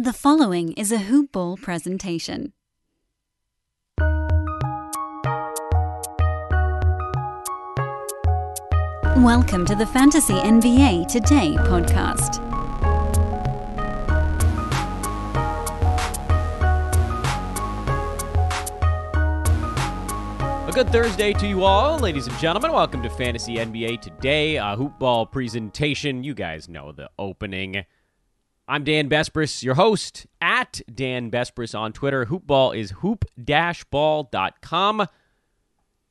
The following is a Hoop Ball presentation. Welcome to the Fantasy NBA Today podcast. A good Thursday to you all, ladies and gentlemen. Welcome to Fantasy NBA Today, a Hoop Ball presentation. You guys know the opening. I'm Dan Bespris, your host, at Dan Bespris on Twitter. Hoopball is hoop-ball.com,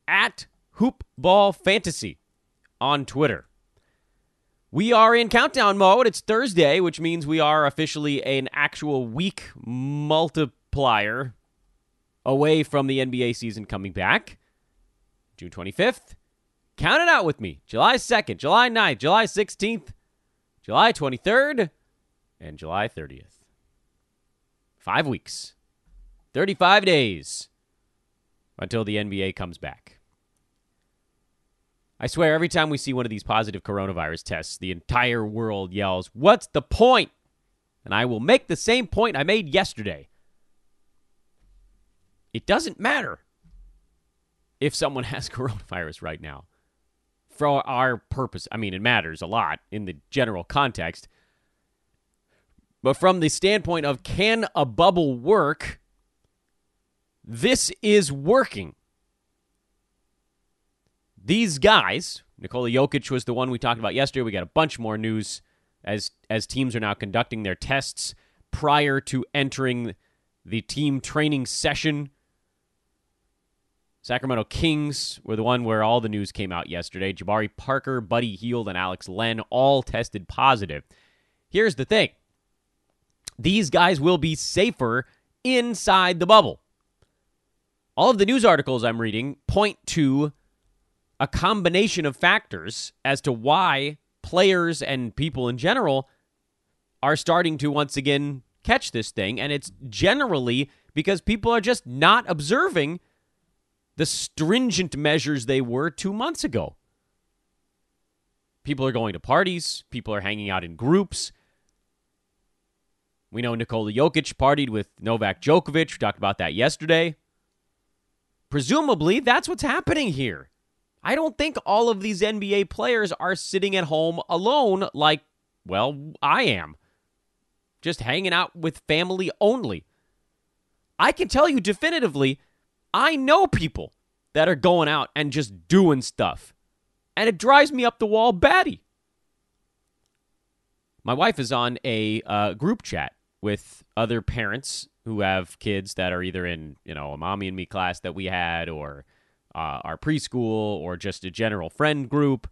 at hoopballfantasy on Twitter. We are in countdown mode. It's Thursday, which means we are officially an actual week multiplier away from the NBA season coming back. June 25th. Count it out with me. July 2nd, July 9th, July 16th, July 23rd, and July 30th. 5 weeks. 35 days until the NBA comes back. I swear, every time we see one of these positive coronavirus tests, the entire world yells, "What's the point?" And I will make the same point I made yesterday. It doesn't matter if someone has coronavirus right now. For our purpose, I mean, it matters a lot in the general context. But from the standpoint of can a bubble work, this is working. These guys, Nikola Jokic was the one we talked about yesterday. We got a bunch more news as teams are now conducting their tests prior to entering the team training session. Sacramento Kings were the one where all the news came out yesterday. Jabari Parker, Buddy Hield, and Alex Len all tested positive. Here's the thing. These guys will be safer inside the bubble. All of the news articles I'm reading point to a combination of factors as to why players and people in general are starting to once again catch this thing. And it's generally because people are just not observing the stringent measures they were 2 months ago. People are going to parties. People are hanging out in groups. We know Nikola Jokic partied with Novak Djokovic. We talked about that yesterday. Presumably, that's what's happening here. I don't think all of these NBA players are sitting at home alone like, well, I am. Just hanging out with family only. I can tell you definitively, I know people that are going out and just doing stuff. And it drives me up the wall batty. My wife is on a group chat with other parents who have kids that are either in, a Mommy and Me class that we had, or our preschool, or just a general friend group.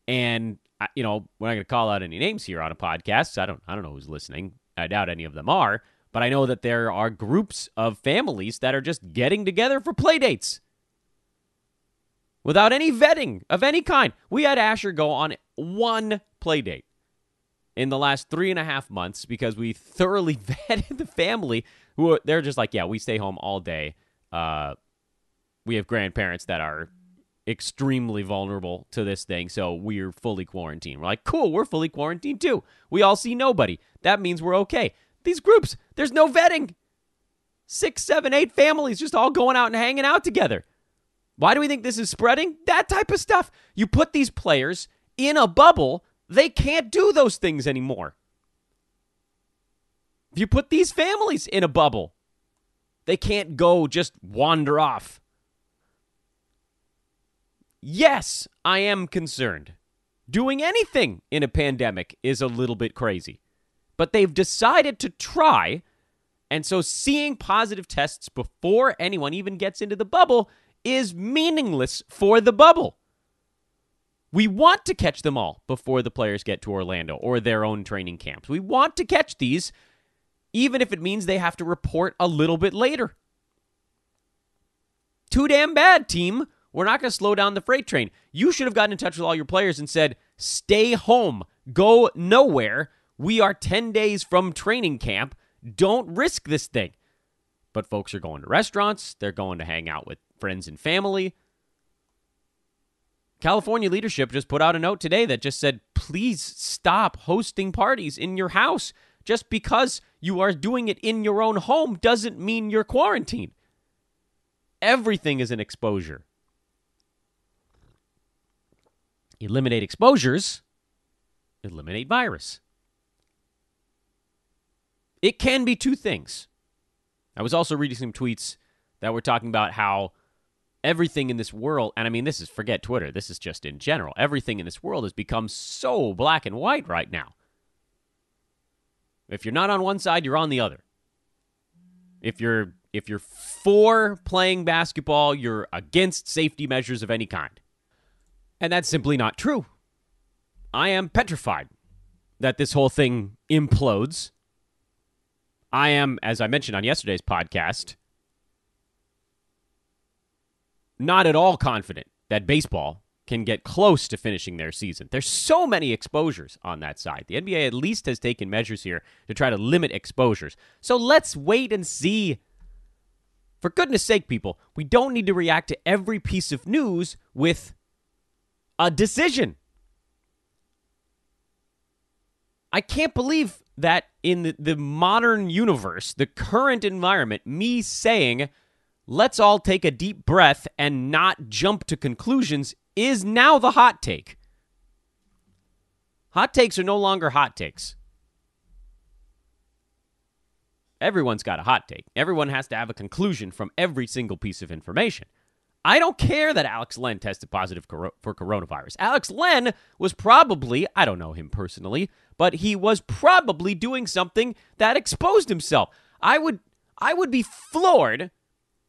And, we're not going to call out any names here on a podcast. So I don't know who's listening. I doubt any of them are. But I know that there are groups of families that are just getting together for play dates without any vetting of any kind. We had Asher go on one play date in the last 3.5 months because we thoroughly vetted the family. They're just like, yeah, we stay home all day. We have grandparents that are extremely vulnerable to this thing, so we're fully quarantined. We're like, cool, we're fully quarantined too. We all see nobody. That means we're okay. These groups, there's no vetting. 6, 7, 8 families just all going out and hanging out together. Why do we think this is spreading? That type of stuff. You put these players in a bubble, they can't do those things anymore. If you put these families in a bubble, they can't go just wander off. Yes, I am concerned. Doing anything in a pandemic is a little bit crazy. But they've decided to try, and so seeing positive tests before anyone even gets into the bubble is meaningless for the bubble. We want to catch them all before the players get to Orlando or their own training camps. We want to catch these, even if it means they have to report a little bit later. Too damn bad, team. We're not going to slow down the freight train. You should have gotten in touch with all your players and said, stay home, go nowhere. We are 10 days from training camp. Don't risk this thing. But folks are going to restaurants. They're going to hang out with friends and family. California leadership just put out a note today that just said, please stop hosting parties in your house. Just because you are doing it in your own home doesn't mean you're quarantined. Everything is an exposure. Eliminate exposures, eliminate virus. It can be two things. I was also reading some tweets that were talking about how everything in this world, and I mean, this is, forget Twitter, this is just in general, everything in this world has become so black and white right now. If you're not on one side, you're on the other. If you're for playing basketball, you're against safety measures of any kind. And that's simply not true. I am petrified that this whole thing implodes. I am, as I mentioned on yesterday's podcast, not at all confident that baseball can get close to finishing their season. There's so many exposures on that side. The NBA at least has taken measures here to try to limit exposures. So let's wait and see. For goodness sake, people, we don't need to react to every piece of news with a decision. I can't believe that in the modern universe, the current environment, me saying, let's all take a deep breath and not jump to conclusions is now the hot take. Hot takes are no longer hot takes. Everyone's got a hot take. Everyone has to have a conclusion from every single piece of information. I don't care that Alex Len tested positive for coronavirus. Alex Len was probably, I don't know him personally, but he was probably doing something that exposed himself. I would be floored,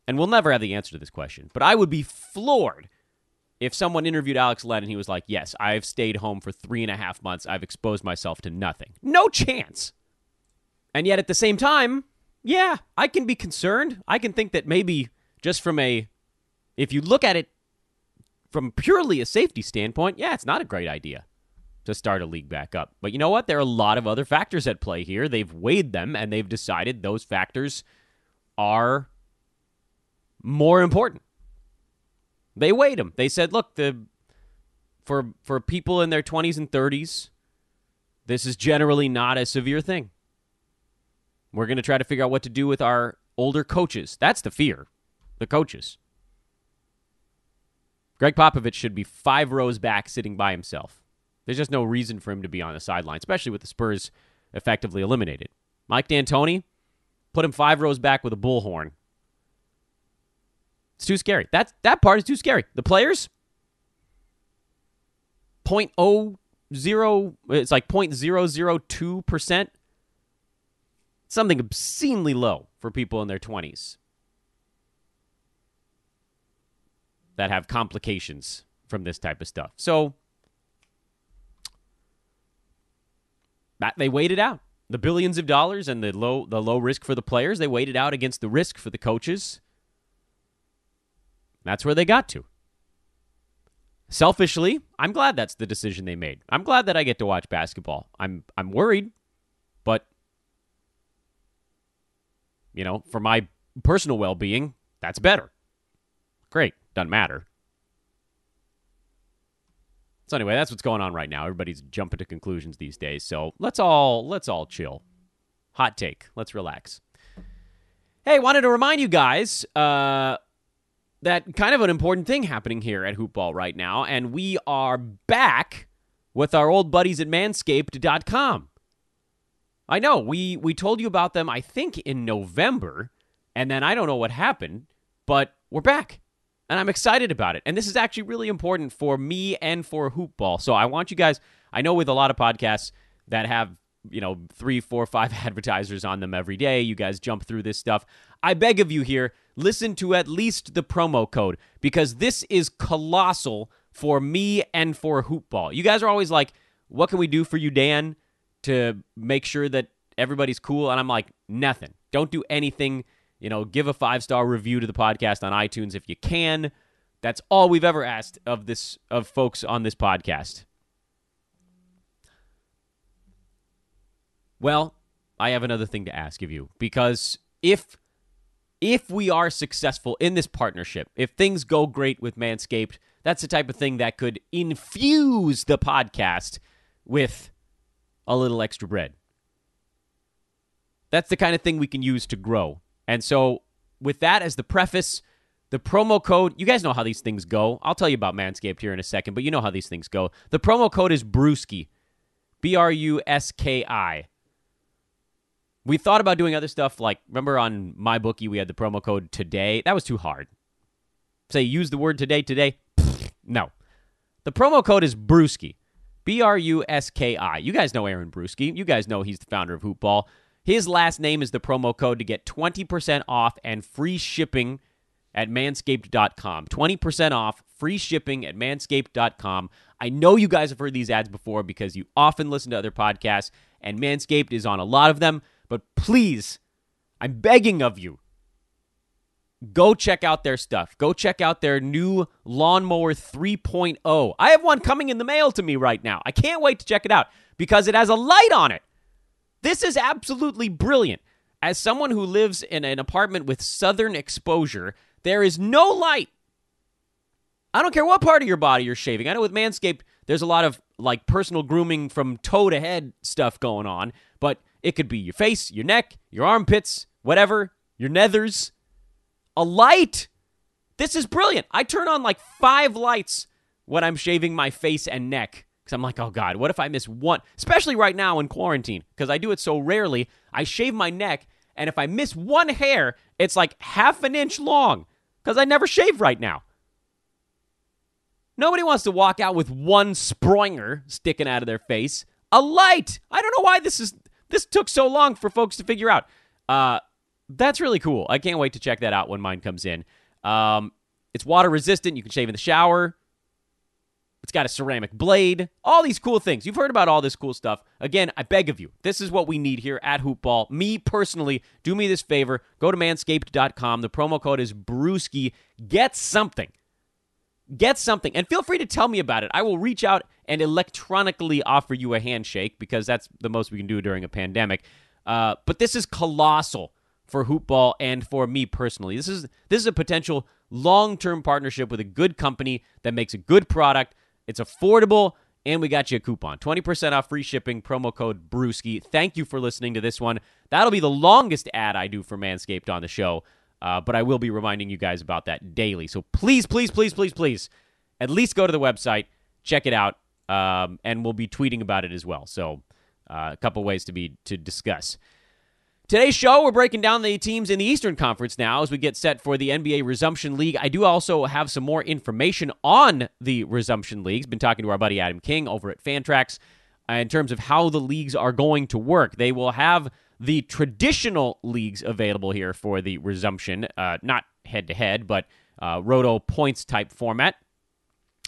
and we'll never have the answer to this question, but I would be floored if someone interviewed Alex Len and he was like, yes, I've stayed home for 3.5 months. I've exposed myself to nothing. No chance. And yet at the same time, yeah, I can be concerned. I can think that maybe just if you look at it from purely a safety standpoint, yeah, it's not a great idea to start a league back up. But you know what? There are a lot of other factors at play here. They've weighed them, and they've decided those factors are more important. They weighed them. They said, look, for people in their 20s and 30s, this is generally not a severe thing. We're going to try to figure out what to do with our older coaches. That's the fear, the coaches. Greg Popovich should be 5 rows back sitting by himself. There's just no reason for him to be on the sideline, especially with the Spurs effectively eliminated. Mike D'Antoni, put him 5 rows back with a bullhorn. It's too scary. That part is too scary. The players, 0.00, it's like 0.002%. Something obscenely low for people in their 20s that have complications from this type of stuff. So they weighed it out. The billions of dollars and the low risk for the players, they weighed it out against the risk for the coaches. That's where they got to. Selfishly, I'm glad that's the decision they made. I'm glad that I get to watch basketball. I'm worried, but for my personal well-being, that's better. Great. Doesn't matter. So anyway, that's what's going on right now. Everybody's jumping to conclusions these days. So let's all chill. Hot take. Let's relax. Hey, wanted to remind you guys that kind of an important thing happening here at Hoopball right now, and we are back with our old buddies at Manscaped.com. I know, we told you about them, I think, in November, and then I don't know what happened, but we're back, and I'm excited about it. And this is actually really important for me and for Hoopball. So I want you guys, I know with a lot of podcasts that have 3, 4, 5 advertisers on them every day, you guys jump through this stuff. I beg of you here, listen to at least the promo code, because this is colossal for me and for Hoopball. You guys are always like, what can we do for you, Dan, to make sure that everybody's cool? And I'm like, nothing. Don't do anything. Give a 5-star review to the podcast on iTunes if you can. That's all we've ever asked of folks on this podcast. Well, I have another thing to ask of you, because if we are successful in this partnership, if things go great with Manscaped, that's the type of thing that could infuse the podcast with a little extra bread. That's the kind of thing we can use to grow. And so with that as the preface, the promo code, you guys know how these things go. I'll tell you about Manscaped here in a second, but you know how these things go. The promo code is Brewski, BRUSKI. We thought about doing other stuff like, remember on MyBookie we had the promo code today? That was too hard. Say, use the word today. No. The promo code is Brewski, BRUSKI. You guys know Aaron Brewski. You guys know he's the founder of Hoopball. His last name is the promo code to get 20% off and free shipping at manscaped.com. 20% off, free shipping at manscaped.com. I know you guys have heard these ads before because you often listen to other podcasts, and Manscaped is on a lot of them. But please, I'm begging of you, go check out their stuff. Go check out their new Lawnmower 3.0. I have one coming in the mail to me right now. I can't wait to check it out because it has a light on it. This is absolutely brilliant. As someone who lives in an apartment with southern exposure, there is no light. I don't care what part of your body you're shaving. I know with Manscaped, there's a lot of like personal grooming from toe to head stuff going on, but it could be your face, your neck, your armpits, whatever, your nethers. A light. This is brilliant. I turn on like 5 lights when I'm shaving my face and neck because I'm like, oh God, what if I miss one? Especially right now in quarantine because I do it so rarely. I shave my neck, and if I miss one hair, it's like half an inch long because I never shave right now. Nobody wants to walk out with one sproinger sticking out of their face. A light. I don't know why this took so long for folks to figure out. That's really cool. I can't wait to check that out when mine comes in. It's water resistant. You can shave in the shower. It's got a ceramic blade. All these cool things. You've heard about all this cool stuff. Again, I beg of you. This is what we need here at Hoopball. Me personally, do me this favor. Go to manscaped.com. The promo code is Brewski. Get something. Get something. And feel free to tell me about it. I will reach out and electronically offer you a handshake because that's the most we can do during a pandemic. But this is colossal for Hoopball and for me personally. This is a potential long-term partnership with a good company that makes a good product. It's affordable, and we got you a coupon. 20% off free shipping, promo code Brewski. Thank you for listening to this one. That'll be the longest ad I do for Manscaped on the show, but I will be reminding you guys about that daily. So please, please, please, please, please, at least go to the website, check it out, and we'll be tweeting about it as well. So a couple ways to discuss. Today's show, we're breaking down the teams in the Eastern Conference now as we get set for the NBA Resumption League. I do also have some more information on the Resumption Leagues. Been talking to our buddy Adam King over at Fantrax in terms of how the leagues are going to work. They will have the traditional leagues available here for the Resumption, not head-to-head, but roto points type format,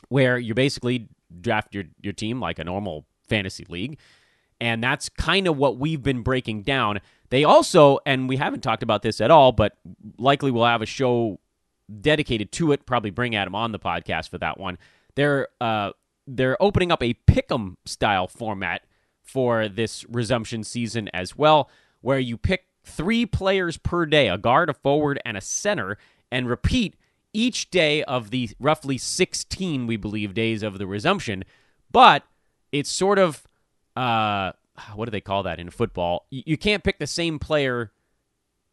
where you basically draft your team like a normal fantasy league. And that's kind of what we've been breaking down. They also, and we haven't talked about this at all, but likely we'll have a show dedicated to it, probably bring Adam on the podcast for that one. They're opening up a pick'em style format for this Resumption season as well, where you pick 3 players per day, a guard, a forward, and a center, and repeat each day of the roughly 16, we believe, days of the Resumption. But it's sort of what do they call that in football? You can't pick the same player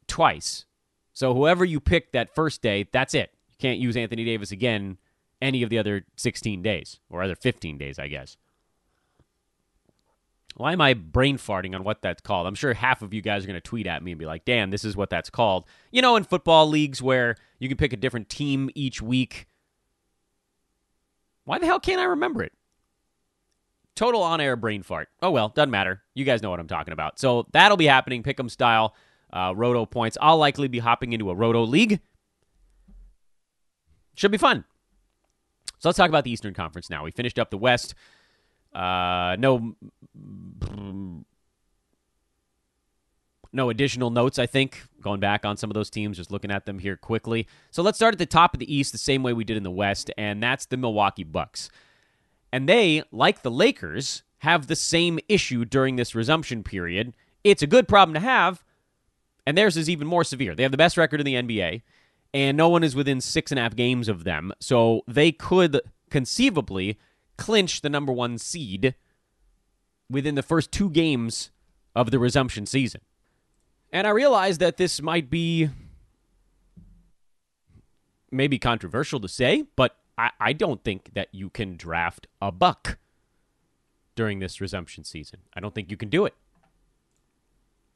twice. So whoever you pick that first day, that's it. You can't use Anthony Davis again any of the other 16 days, or other 15 days, I guess. Why am I brain farting on what that's called? I'm sure half of you guys are going to tweet at me and be like, damn, this is what that's called. You know, in football leagues where you can pick a different team each week. Why the hell can't I remember it? Total on-air brain fart. Oh, well, doesn't matter. You guys know what I'm talking about. So that'll be happening, pick'em style, roto points. I'll likely be hopping into a roto league. Should be fun. So let's talk about the Eastern Conference now. We finished up the West. No additional notes, I think, going back on some of those teams, just looking at them here quickly. So let's start at the top of the East the same way we did in the West, and that's the Milwaukee Bucks. And they, like the Lakers, have the same issue during this resumption period. It's a good problem to have, and theirs is even more severe. They have the best record in the NBA, and no one is within 6.5 games of them, so they could conceivably clinch the number 1 seed within the first 2 games of the resumption season. And I realize that this might be maybe controversial to say, but I don't think that you can draft a buck during this resumption season. I don't think you can do it.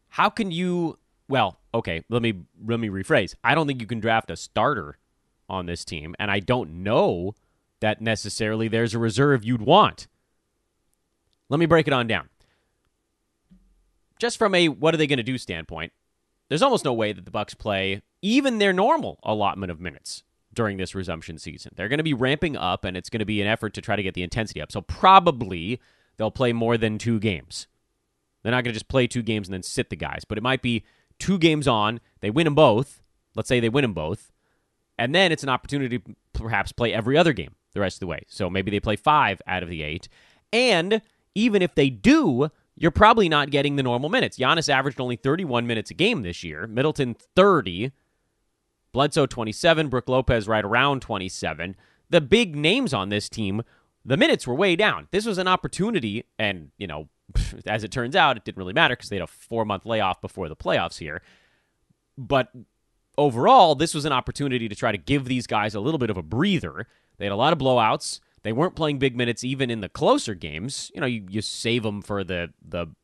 How can you... Well, okay, let me rephrase. I don't think you can draft a starter on this team, and I don't know that necessarily there's a reserve you'd want. Let me break it on down. Just from a what are they going to do standpoint, there's almost no way that the Bucks play even their normal allotment of minutes during this resumption season. They're going to be ramping up, and it's going to be an effort to try to get the intensity up. So probably they'll play more than 2 games. They're not going to just play 2 games and then sit the guys, but it might be 2 games on, they win them both. Let's say they win them both. And then it's an opportunity to perhaps play every other game the rest of the way. So maybe they play 5 out of the 8. And even if they do, you're probably not getting the normal minutes. Giannis averaged only 31 minutes a game this year. Middleton, 30. Bledsoe, 27. Brook Lopez, right around 27. The big names on this team, the minutes were way down. This was an opportunity, and, you know, as it turns out, it didn't really matter because they had a 4-month layoff before the playoffs here. But overall, this was an opportunity to try to give these guys a little bit of a breather. They had a lot of blowouts. They weren't playing big minutes even in the closer games. You know, you save them for the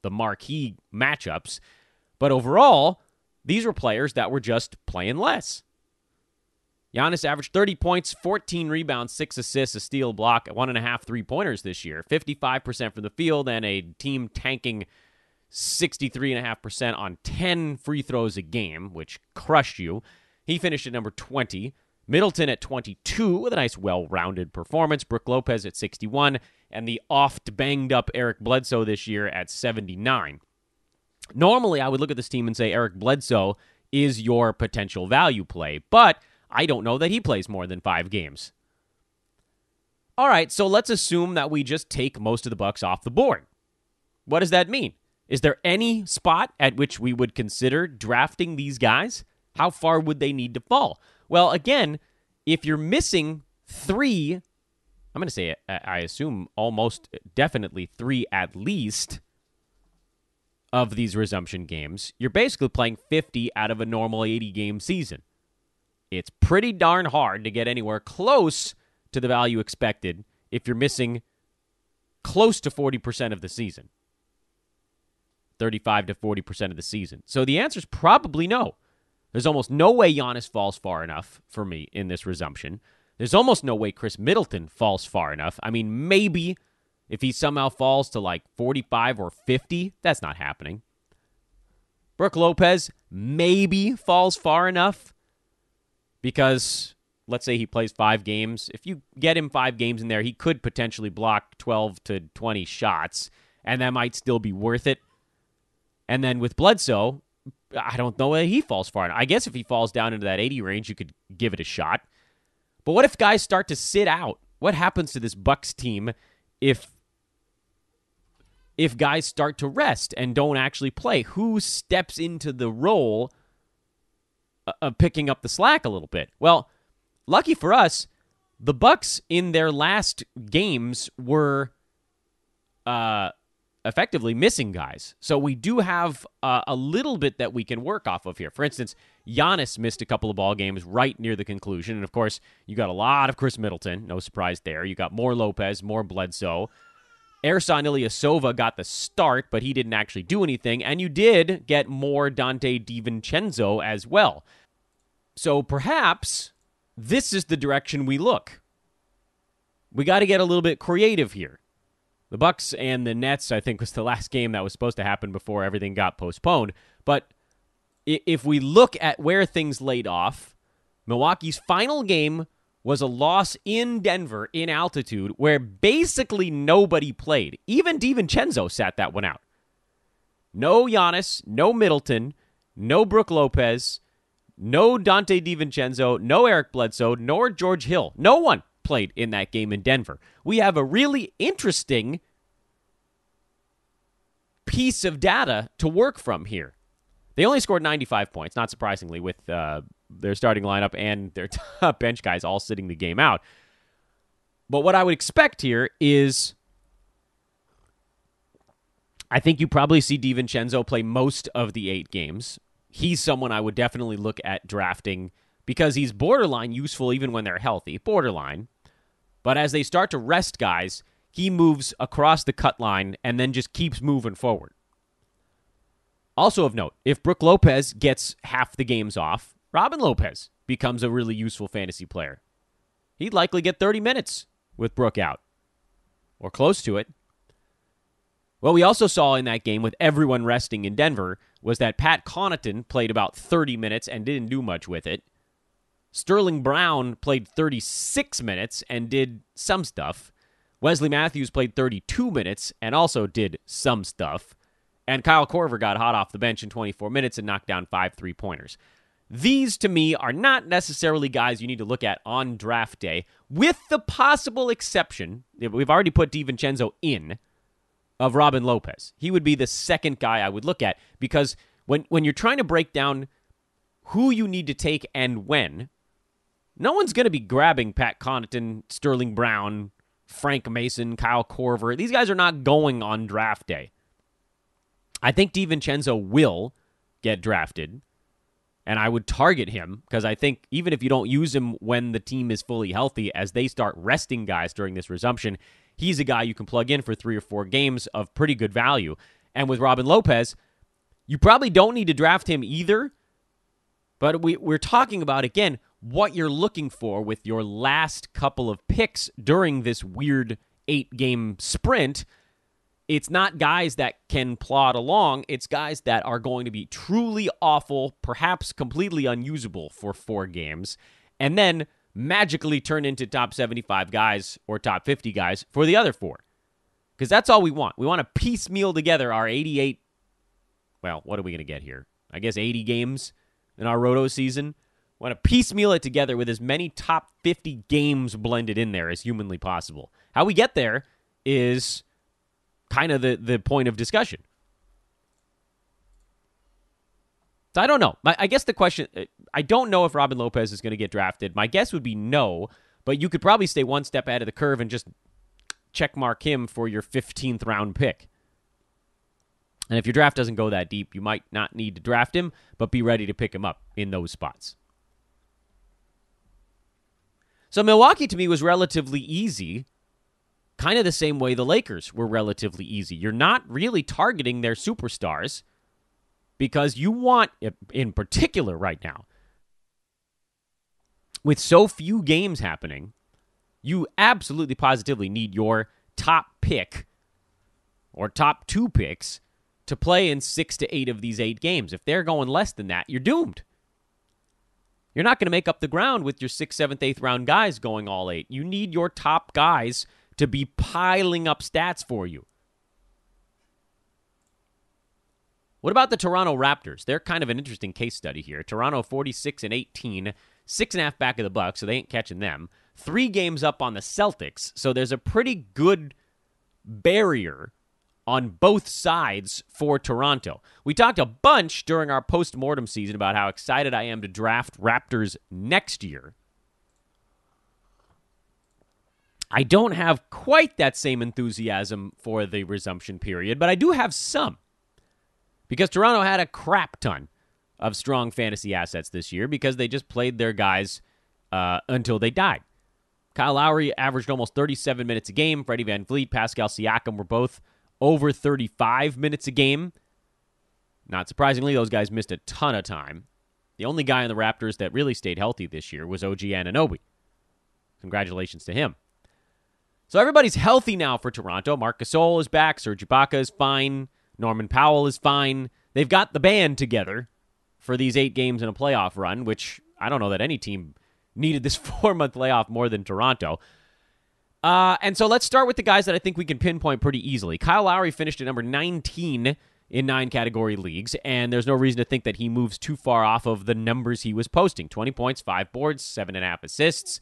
marquee matchups. But overall, these were players that were just playing less. Giannis averaged 30 points, 14 rebounds, 6 assists, a steal, block, 1.5 3-pointers this year, 55% from the field, and a team tanking 63.5% on 10 free throws a game, which crushed you. He finished at number 20. Middleton at 22 with a nice, well-rounded performance. Brook Lopez at 61, and the oft-banged-up Eric Bledsoe this year at 79. Normally, I would look at this team and say Eric Bledsoe is your potential value play, but I don't know that he plays more than 5 games. All right, so let's assume that we just take most of the Bucks off the board. What does that mean? Is there any spot at which we would consider drafting these guys? How far would they need to fall? Well, again, if you're missing 3, I'm going to say, I assume almost definitely 3 at least of these resumption games, you're basically playing 50 out of a normal 80-game season. It's pretty darn hard to get anywhere close to the value expected if you're missing close to 40% of the season. 35 to 40% of the season. So the answer is probably no. There's almost no way Giannis falls far enough for me in this resumption. There's almost no way Chris Middleton falls far enough. I mean, maybe if he somehow falls to like 45 or 50, that's not happening. Brook Lopez maybe falls far enough because let's say he plays 5 games. If you get him 5 games in there, he could potentially block 12 to 20 shots, and that might still be worth it. And then with Bledsoe, I don't know whether he falls far enough. I guess if he falls down into that 80 range, you could give it a shot. But what if guys start to sit out? What happens to this Bucks team if guys start to rest and don't actually play? Who steps into the role of picking up the slack a little bit? Well, lucky for us, the Bucks in their last games were effectively missing guys. So we do have a little bit that we can work off of here. For instance, Giannis missed a couple of ball games right near the conclusion. And, of course, you got a lot of Chris Middleton. No surprise there. You got more Lopez, more Bledsoe. Ersan Ilyasova got the start, but he didn't actually do anything. And you did get more Dante DiVincenzo as well. So perhaps this is the direction we look. We got to get a little bit creative here. The Bucks and the Nets, I think, was the last game that was supposed to happen before everything got postponed. But if we look at where things laid off, Milwaukee's final game was a loss in Denver in altitude where basically nobody played. Even DiVincenzo sat that one out. No Giannis, no Middleton, no Brook Lopez, no Dante DiVincenzo, no Eric Bledsoe, nor George Hill. No one played in that game in Denver. We have a really interesting piece of data to work from here. They only scored 95 points, not surprisingly, with their starting lineup and their top bench guys all sitting the game out. But what I would expect here is I think you probably see DiVincenzo play most of the 8 games. he's someone I would definitely look at drafting because he's borderline useful even when they're healthy. Borderline. But as they start to rest guys, he moves across the cut line and then just keeps moving forward. Also of note, if Brook Lopez gets half the games off, Robin Lopez becomes a really useful fantasy player. He'd likely get 30 minutes with Brook out, or close to it. What we also saw in that game with everyone resting in Denver was that Pat Connaughton played about 30 minutes and didn't do much with it. Sterling Brown played 36 minutes and did some stuff. Wesley Matthews played 32 minutes and also did some stuff. And Kyle Korver got hot off the bench in 24 minutes and knocked down 5 3-pointers. These, to me, are not necessarily guys you need to look at on draft day, with the possible exception, we've already put DiVincenzo in, of Robin Lopez. He would be the second guy I would look at, because when you're trying to break down who you need to take and when, no one's going to be grabbing Pat Connaughton, Sterling Brown, Frank Mason, Kyle Korver. These guys are not going on draft day. I think DiVincenzo will get drafted, and I would target him because I think even if you don't use him when the team is fully healthy, as they start resting guys during this resumption, he's a guy you can plug in for 3 or 4 games of pretty good value. And with Robin Lopez, you probably don't need to draft him either, but we're talking about, again, what you're looking for with your last couple of picks during this weird 8-game sprint. It's not guys that can plod along. It's guys that are going to be truly awful, perhaps completely unusable for 4 games, and then magically turn into top 75 guys or top 50 guys for the other 4. Because that's all we want. We want to piecemeal together our 88, well, what are we going to get here? I guess 80 games in our Roto season. We want to piecemeal it together with as many top 50 games blended in there as humanly possible. How we get there is kind of the point of discussion. So I don't know. I guess the question, I don't know if Robin Lopez is going to get drafted. My guess would be no, but you could probably stay one step ahead of the curve and just check mark him for your 15th round pick. And if your draft doesn't go that deep, you might not need to draft him, but be ready to pick him up in those spots. So Milwaukee, to me, was relatively easy, kind of the same way the Lakers were relatively easy. You're not really targeting their superstars because you want, in particular right now, with so few games happening, you absolutely positively need your top pick or top 2 picks to play in 6 to 8 of these 8 games. If they're going less than that, you're doomed. You're not going to make up the ground with your 6th, 7th, 8th round guys going all 8. You need your top guys to be piling up stats for you. What about the Toronto Raptors? They're kind of an interesting case study here. Toronto 46-18, 6.5 back of the Bucks, so they ain't catching them. 3 games up on the Celtics, so there's a pretty good barrier on both sides for Toronto. We talked a bunch during our post-mortem season about how excited I am to draft Raptors next year. I don't have quite that same enthusiasm for the resumption period, but I do have some. Because Toronto had a crap ton of strong fantasy assets this year because they just played their guys until they died. Kyle Lowry averaged almost 37 minutes a game. Freddie VanVleet, Pascal Siakam were both over 35 minutes a game. Not surprisingly, those guys missed a ton of time. The only guy on the Raptors that really stayed healthy this year was OG Anunoby. Congratulations to him. So everybody's healthy now for Toronto. Marc Gasol is back. Serge Ibaka is fine. Norman Powell is fine. They've got the band together for these 8 games in a playoff run, which I don't know that any team needed this 4-month layoff more than Toronto. And so let's start with the guys that I think we can pinpoint pretty easily. Kyle Lowry finished at number 19 in 9 category leagues, and there's no reason to think that he moves too far off of the numbers he was posting. 20 points, 5 boards, 7.5 assists,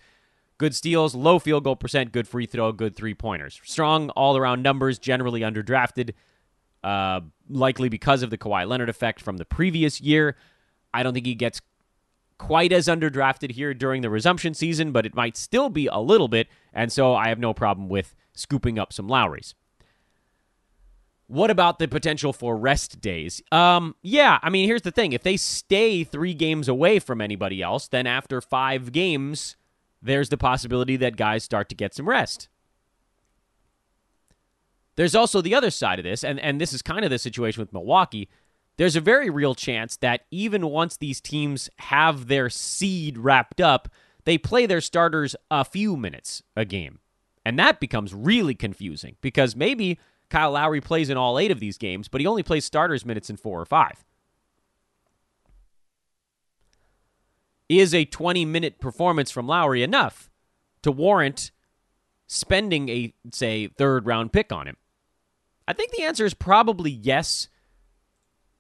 good steals, low field goal percent, good free throw, good 3-pointers. Strong all-around numbers, generally underdrafted, likely because of the Kawhi Leonard effect from the previous year. I don't think he gets quite as underdrafted here during the resumption season, but it might still be a little bit, and so I have no problem with scooping up some Lowrys. What about the potential for rest days? Yeah, I mean, here's the thing. If they stay 3 games away from anybody else, then after 5 games, there's the possibility that guys start to get some rest. There's also the other side of this, and this is kind of the situation with Milwaukee. There's a very real chance that even once these teams have their seed wrapped up, they play their starters a few minutes a game. And that becomes really confusing because maybe Kyle Lowry plays in all 8 of these games, but he only plays starters minutes in 4 or 5. Is a 20-minute performance from Lowry enough to warrant spending a, say, 3rd-round pick on him? I think the answer is probably yes,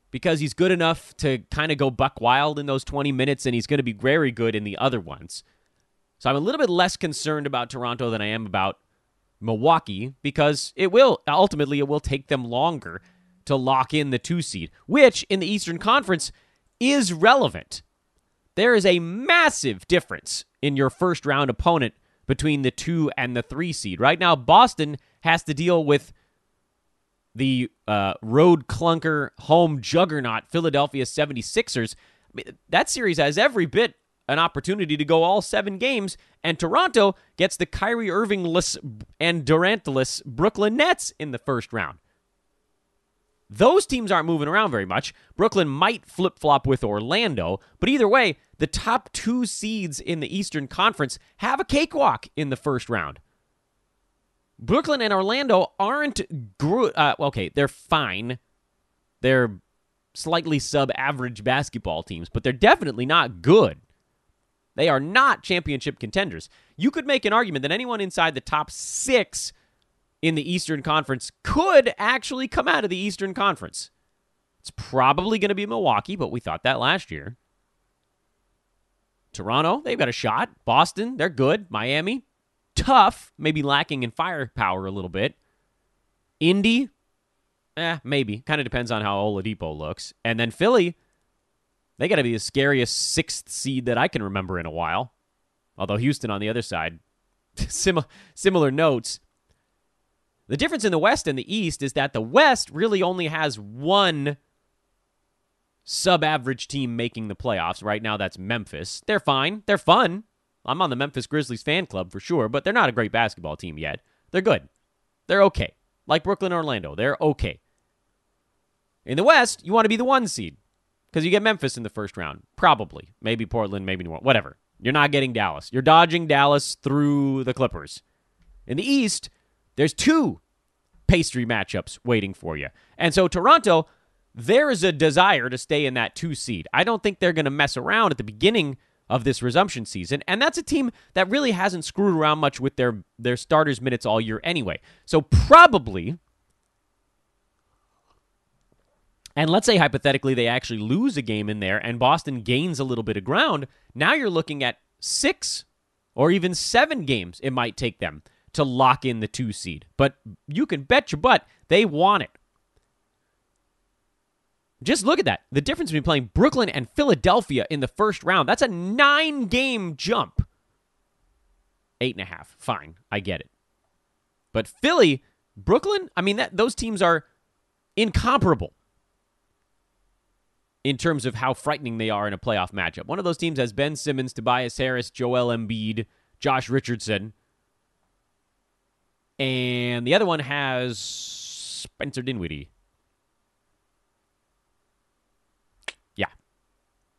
because he's good enough to kind of go buck wild in those 20 minutes, and he's going to be very good in the other ones. So I'm a little bit less concerned about Toronto than I am about Milwaukee, because it will take them longer to lock in the 2 seed, which in the Eastern Conference is relevant. There is a massive difference in your first round opponent between the 2 and the 3 seed. Right now, Boston has to deal with the road clunker home juggernaut Philadelphia 76ers. I mean, that series has every bit an opportunity to go all 7 games, and Toronto gets the Kyrie Irving-less and Durant-less Brooklyn Nets in the first round. Those teams aren't moving around very much. Brooklyn might flip-flop with Orlando, but either way, the top 2 seeds in the Eastern Conference have a cakewalk in the first round. Brooklyn and Orlando aren't okay, they're fine. They're slightly sub-average basketball teams, but they're definitely not good. They are not championship contenders. You could make an argument that anyone inside the top 6 in the Eastern Conference could actually come out of the Eastern Conference. It's probably going to be Milwaukee, but we thought that last year. Toronto, they've got a shot. Boston, they're good. Miami, tough, maybe lacking in firepower a little bit. Indy, maybe. Kind of depends on how Oladipo looks. And then Philly, they got to be the scariest 6th seed that I can remember in a while. Although Houston on the other side, similar notes. The difference in the West and the East is that the West really only has one sub-average team making the playoffs. Right now, that's Memphis. They're fine. They're fun. I'm on the Memphis Grizzlies fan club for sure, but they're not a great basketball team yet. They're good. They're okay. Like Brooklyn, Orlando. They're okay. In the West, you want to be the 1 seed. Because you get Memphis in the first round. Probably. Maybe Portland, maybe New Orleans. Whatever. You're not getting Dallas. You're dodging Dallas through the Clippers. In the East, there's 2 pastry matchups waiting for you. And so Toronto, there is a desire to stay in that 2 seed. I don't think they're going to mess around at the beginning of this resumption season. And that's a team that really hasn't screwed around much with their starters' minutes all year anyway. So probably... And let's say, hypothetically, they actually lose a game in there and Boston gains a little bit of ground. Now you're looking at 6 or even 7 games it might take them to lock in the 2 seed. But you can bet your butt they want it. Just look at that. The difference between playing Brooklyn and Philadelphia in the first round, that's a 9-game jump. 8.5. Fine. I get it. But Philly, Brooklyn, I mean, those teams are incomparable in terms of how frightening they are in a playoff matchup. One of those teams has Ben Simmons, Tobias Harris, Joel Embiid, Josh Richardson. And the other one has Spencer Dinwiddie. Yeah.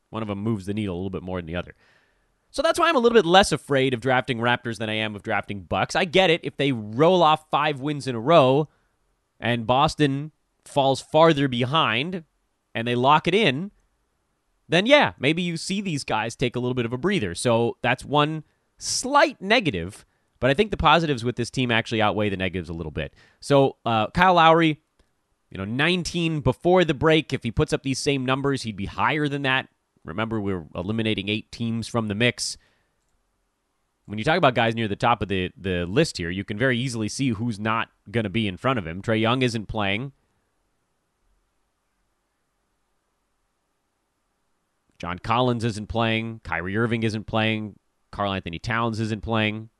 One of them moves the needle a little bit more than the other. So that's why I'm a little bit less afraid of drafting Raptors than I am of drafting Bucks. I get it. If they roll off 5 wins in a row and Boston falls farther behind and they lock it in, then yeah, maybe you see these guys take a little bit of a breather. So that's one slight negative, but I think the positives with this team actually outweigh the negatives a little bit. So Kyle Lowry, 19 before the break. If he puts up these same numbers, he'd be higher than that. Remember, we're eliminating 8 teams from the mix. When you talk about guys near the top of the list here, you can very easily see who's not going to be in front of him. Trae Young isn't playing. John Collins isn't playing. Kyrie Irving isn't playing. Karl Anthony Towns isn't playing.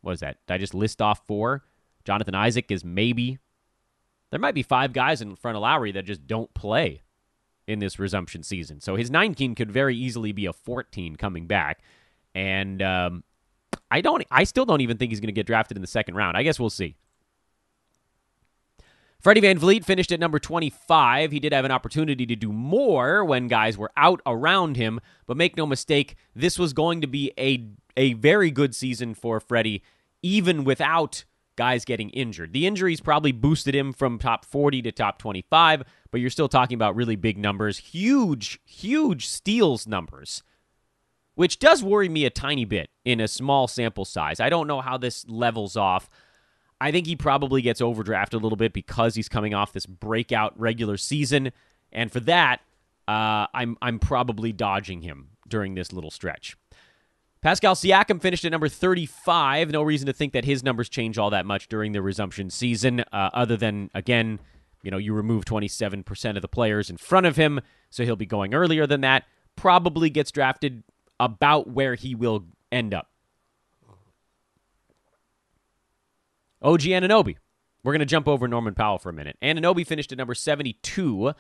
What is that? Did I just list off 4? Jonathan Isaac is maybe. there might be 5 guys in front of Lowry that just don't play in this resumption season. So his 19 could very easily be a 14 coming back. And I still don't even think he's going to get drafted in the second round. I guess we'll see. Freddie VanVleet finished at number 25. He did have an opportunity to do more when guys were out around him, but make no mistake, this was going to be a very good season for Freddie, even without guys getting injured. The injuries probably boosted him from top 40 to top 25, but you're still talking about really big numbers, huge steals numbers, which does worry me a tiny bit in a small sample size. I don't know how this levels off. I think he probably gets overdrafted a little bit because he's coming off this breakout regular season, and for that, I'm probably dodging him during this little stretch. Pascal Siakam finished at number 35. No reason to think that his numbers change all that much during the resumption season, other than, again, you remove 27% of the players in front of him, so he'll be going earlier than that. Probably gets drafted about where he will end up. OG Anunoby. We're going to jump over Norman Powell for a minute. Anunoby finished at number 72.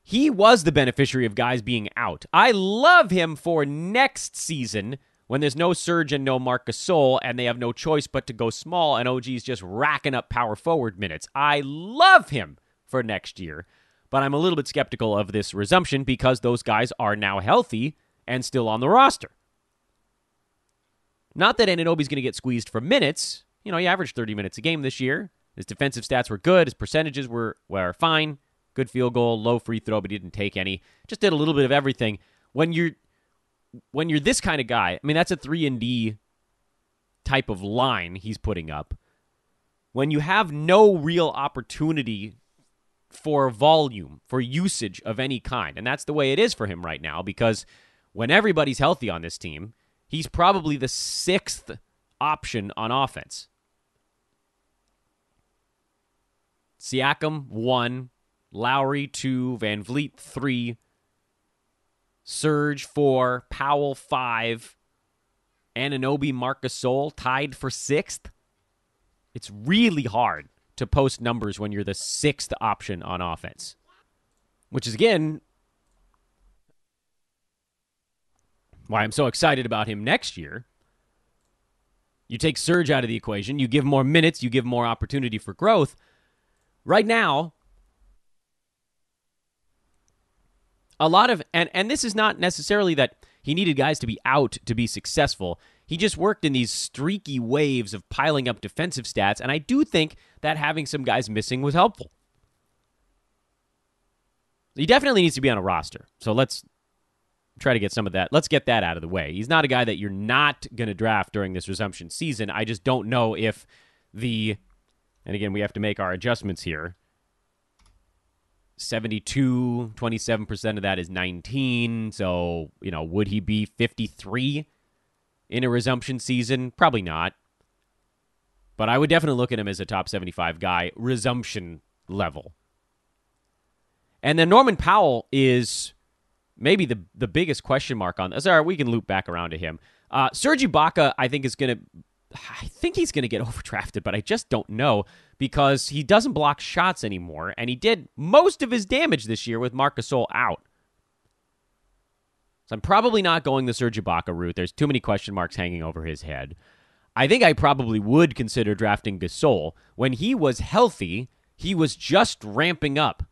He was the beneficiary of guys being out. I love him for next season when there's no Serge and no Marc Gasol, and they have no choice but to go small, and OG's just racking up power forward minutes. I love him for next year, but I'm a little bit skeptical of this resumption because those guys are now healthy and still on the roster. Not that Anunoby's going to get squeezed for minutes. He averaged 30 minutes a game this year. His defensive stats were good. His percentages were fine. Good field goal, low free throw, but he didn't take any. Just did a little bit of everything. When you're this kind of guy, that's a 3-and-D type of line he's putting up. When you have no real opportunity for volume, for usage of any kind, and that's the way it is for him right now, because when everybody's healthy on this team, he's probably the 6th option on offense. Siakam, 1. Lowry, 2. VanVleet, 3. Serge, 4. Powell, 5. Anunoby, Marc Gasol tied for 6th. It's really hard to post numbers when you're the 6th option on offense. Which is, again, why I'm so excited about him next year. You take Serge out of the equation, you give more minutes, you give more opportunity for growth. Right now, a lot of, and this is not necessarily that he needed guys to be out to be successful. He just worked in these streaky waves of piling up defensive stats, and I do think that having some guys missing was helpful. He definitely needs to be on a roster, so let's try to get some of that. Let's get that out of the way. He's not a guy that you're not going to draft during this resumption season. I just don't know if and again, we have to make our adjustments here. 72, 27% of that is 19. So, would he be 53 in a resumption season? Probably not. But I would definitely look at him as a top 75 guy, resumption level. And then Norman Powell is maybe the biggest question mark on this. All right, we can loop back around to him. Serge Ibaka, I think he's going to get overdrafted, but I just don't know because he doesn't block shots anymore, and he did most of his damage this year with Marc Gasol out. So I'm probably not going the Serge Ibaka route. There's too many question marks hanging over his head. I think I probably would consider drafting Gasol. When he was healthy, he was just ramping up.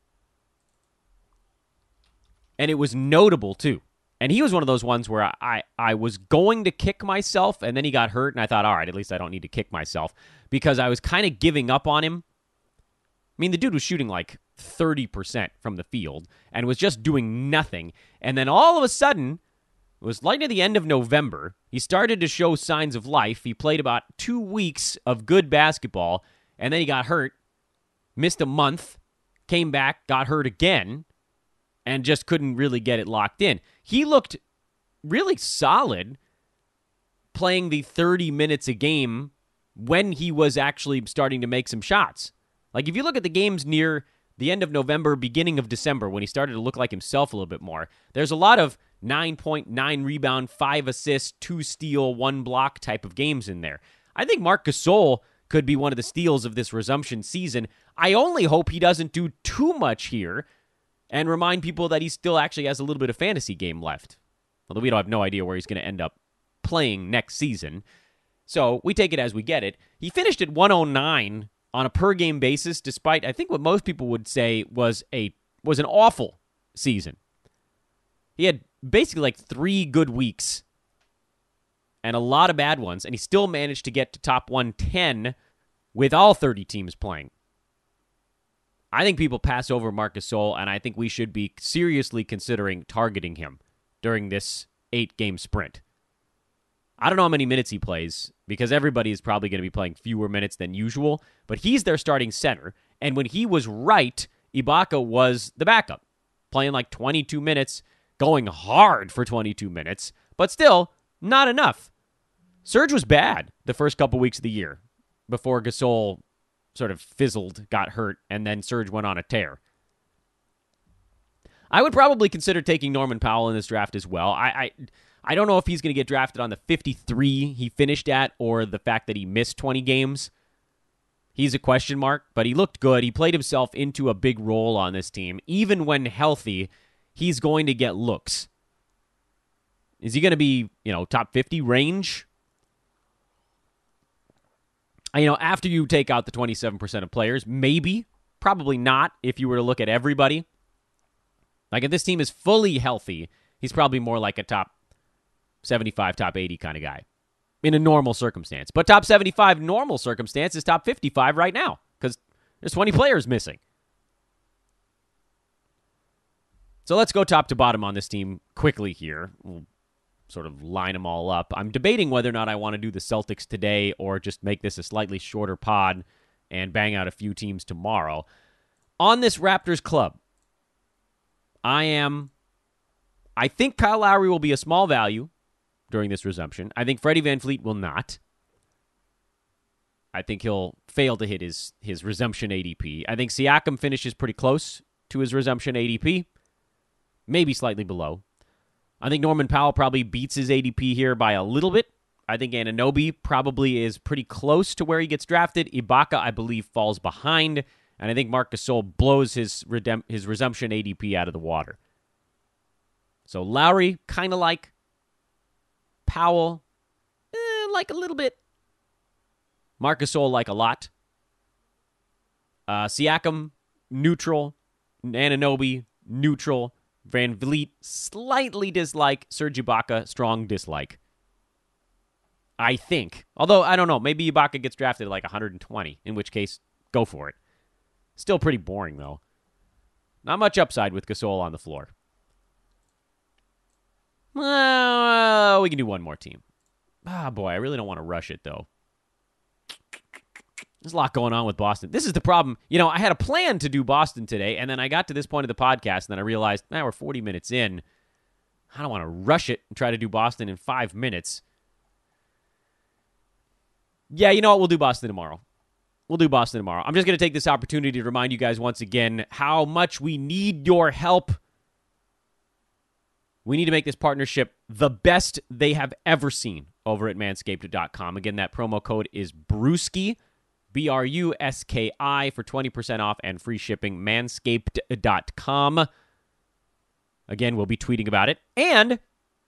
And it was notable, too. And he was one of those ones where I was going to kick myself, and then he got hurt, and I thought, all right, at least I don't need to kick myself, because I was kind of giving up on him. The dude was shooting like 30% from the field and was just doing nothing. And then all of a sudden, it was like at the end of November, he started to show signs of life. He played about 2 weeks of good basketball, and then he got hurt, missed a month, came back, got hurt again, and just couldn't really get it locked in. He looked really solid playing the 30 minutes a game when he was actually starting to make some shots. Like, if you look at the games near the end of November, beginning of December, when he started to look like himself a little bit more, there's a lot of 9.9 rebound, 5 assists, 2 steal, 1 block type of games in there. I think Marc Gasol could be one of the steals of this resumption season. I only hope he doesn't do too much here and remind people that he still actually has a little bit of fantasy game left. Although we don't have no idea where he's going to end up playing next season. So we take it as we get it. He finished at 109 on a per-game basis, despite, I think what most people would say was an awful season. He had basically like 3 good weeks and a lot of bad ones, and he still managed to get to top 110 with all 30 teams playing. I think people pass over Marc Gasol, and I think we should be seriously considering targeting him during this 8-game sprint. I don't know how many minutes he plays, because everybody is probably going to be playing fewer minutes than usual, but he's their starting center, and when he was right, Ibaka was the backup, playing like 22 minutes, going hard for 22 minutes, but still not enough. Serge was bad the first couple weeks of the year before Gasol sort of fizzled, got hurt, and then Serge went on a tear. I would probably consider taking Norman Powell in this draft as well. I don't know if he's going to get drafted on the 53 he finished at or the fact that he missed 20 games. He's a question mark, but he looked good. He played himself into a big role on this team. Even when healthy, he's going to get looks. Is he going to be, top 50 range? After you take out the 27% of players, maybe. Probably not if you were to look at everybody. Like, if this team is fully healthy, he's probably more like a top 75, top 80 kind of guy in a normal circumstance. But top 75 normal circumstance is top 55 right now because there's 20 players missing. So let's go top to bottom on this team quickly here. We'll sort of line them all up. I'm debating whether or not I want to do the Celtics today or just make this a slightly shorter pod and bang out a few teams tomorrow. On this Raptors club, I think Kyle Lowry will be a small value during this resumption. I think Freddie VanVleet will not. I think he'll fail to hit his resumption ADP. I think Siakam finishes pretty close to his resumption ADP, maybe slightly below. I think Norman Powell probably beats his ADP here by a little bit. I think Anunoby probably is pretty close to where he gets drafted. Ibaka, I believe, falls behind. And I think Marc Gasol blows his resumption ADP out of the water. So Lowry, kind of like. Powell, like a little bit. Marc Gasol, like a lot. Siakam, neutral. Anunoby, neutral. VanVleet, slightly dislike. Serge Ibaka, strong dislike. I think. Although, I don't know. Maybe Ibaka gets drafted at like 120, in which case, go for it. Still pretty boring, though. Not much upside with Gasol on the floor. Well, we can do one more team. Boy, I really don't want to rush it, though. There's a lot going on with Boston. This is the problem. I had a plan to do Boston today, and then I got to this point of the podcast, and then I realized, we're 40 minutes in. I don't want to rush it and try to do Boston in 5 minutes. Yeah, you know what? We'll do Boston tomorrow. I'm just going to take this opportunity to remind you guys once again how much we need your help. We need to make this partnership the best they have ever seen over at manscaped.com. Again, that promo code is Brewski, BRUSKI, for 20% off and free shipping, manscaped.com. Again, we'll be tweeting about it. And,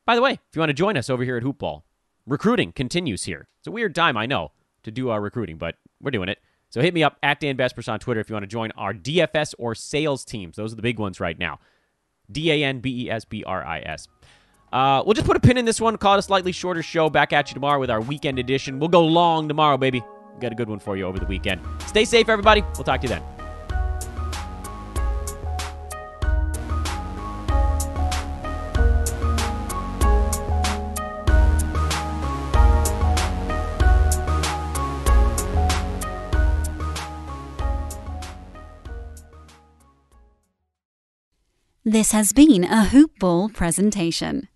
by the way, if you want to join us over here at Hoopball, recruiting continues here. It's a weird time, I know, to do our recruiting, but we're doing it. So hit me up at Dan Bespers on Twitter if you want to join our DFS or sales teams. Those are the big ones right now. DANBESBRIS. We'll just put a pin in this one, call it a slightly shorter show. Back at you tomorrow with our weekend edition. We'll go long tomorrow, baby. We've got a good one for you over the weekend. Stay safe, everybody. We'll talk to you then. This has been a Hoop Ball presentation.